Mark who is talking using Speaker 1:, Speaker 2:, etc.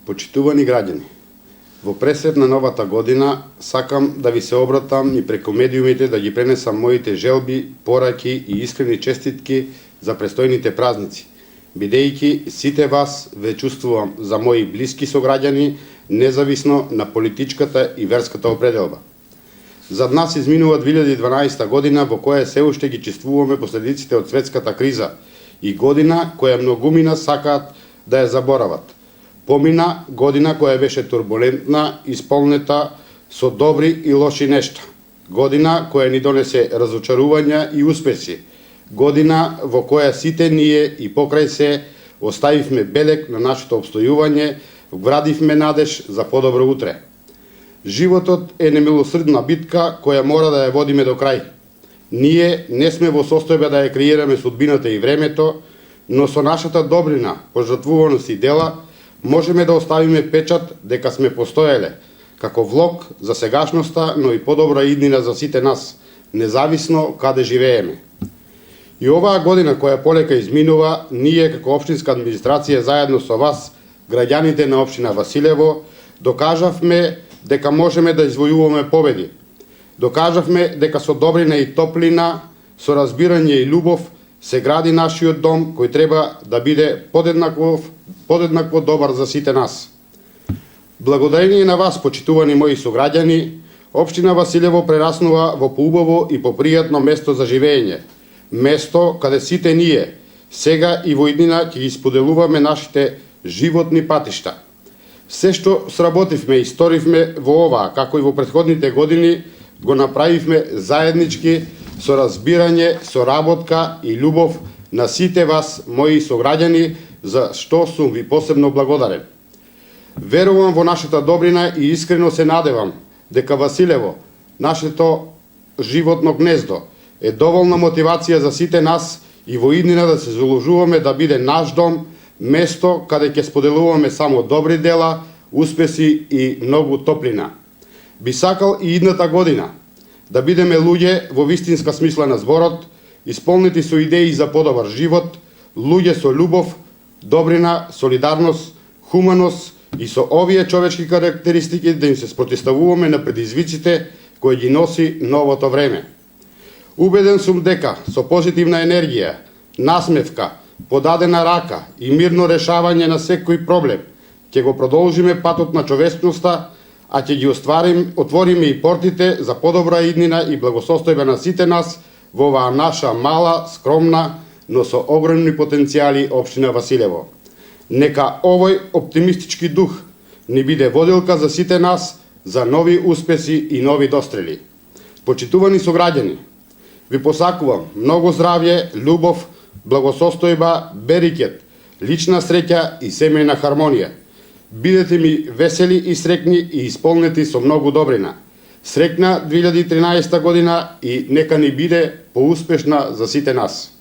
Speaker 1: Почитувани граѓани, во пресет на новата година сакам да ви се обратам и преку медиумите да ги пренесам моите желби, пораки и искрени честитки за престојните празници, бидејќи сите вас ве чувствувам за мои блиски сограѓани, независно на политичката и верската определба. Зад нас изминува 2012 година во која се уште ги чувствуваме последиците од светската криза и година која многумина сакаат да ја заборават. Помина година која беше турбулентна, исполнета со добри и лоши нешта. Година која ни донесе разочарувања и успеси. Година во која сите ние и покрај се оставивме белег на нашето обстојување, вградивме надеж за подобро утре. Животот е немилосрдна битка која мора да ја водиме до крај. Ние не сме во состојба да ја креираме судбината и времето, но со нашата добрина, пожртвуваност и дела можеме да оставиме печат дека сме постоеле, како влог за сегашноста, но и подобра иднина за сите нас, независно каде живееме. И оваа година која полека изминува, ние како општинска администрација заедно со вас, граѓаните на општина Василево, докажавме дека можеме да извојуваме победи. Докажавме дека со добрина и топлина, со разбирање и љубов се гради нашиот дом кој треба да биде подеднакво добар за сите нас. Благодарение на вас, почитувани мои сограѓани, општина Василево прераснува во поубаво и попријатно место за живење. Место каде сите ние, сега и во иднина, ќе ги споделуваме нашите животни патишта. Се што сработивме и сторивме во оваа, како и во претходните години, го направивме заеднички, со разбирање, со работка и љубов на сите вас, мои сограѓани, за што сум ви посебно благодарен. Верувам во нашата добрина и искрено се надевам дека Василево, нашето животно гнездо, е доволна мотивација за сите нас и во иднина да се заложуваме да биде наш дом, место каде ќе споделуваме само добри дела, успеси и многу топлина. Би сакал и идната година да бидеме луѓе во вистинска смисла на зборот, исполнети со идеи за подобар живот, луѓе со љубов, добрина, солидарност, хуманост и со овие човечки карактеристики да им се спротивставуваме на предизвиците кои ги носи новото време. Убеден сум дека со позитивна енергија, насмевка, подадена рака и мирно решавање на секој проблем ќе го продолжиме патот на човечноста, а ќе ги отвориме и портите за подобра иднина и благосостојба на сите нас во оваа наша мала, скромна, но со огромни потенцијали општина Василево. Нека овој оптимистички дух ни биде водилка за сите нас за нови успеси и нови дострели. Почитувани сограѓани, ви посакувам многу здравје, љубов, благосостојба, берикет, лична среќа и семејна хармонија. Бидете ми весели и срекни и исполнети со многу добрина. Срекна 2013 година и нека ни биде поуспешна за сите нас.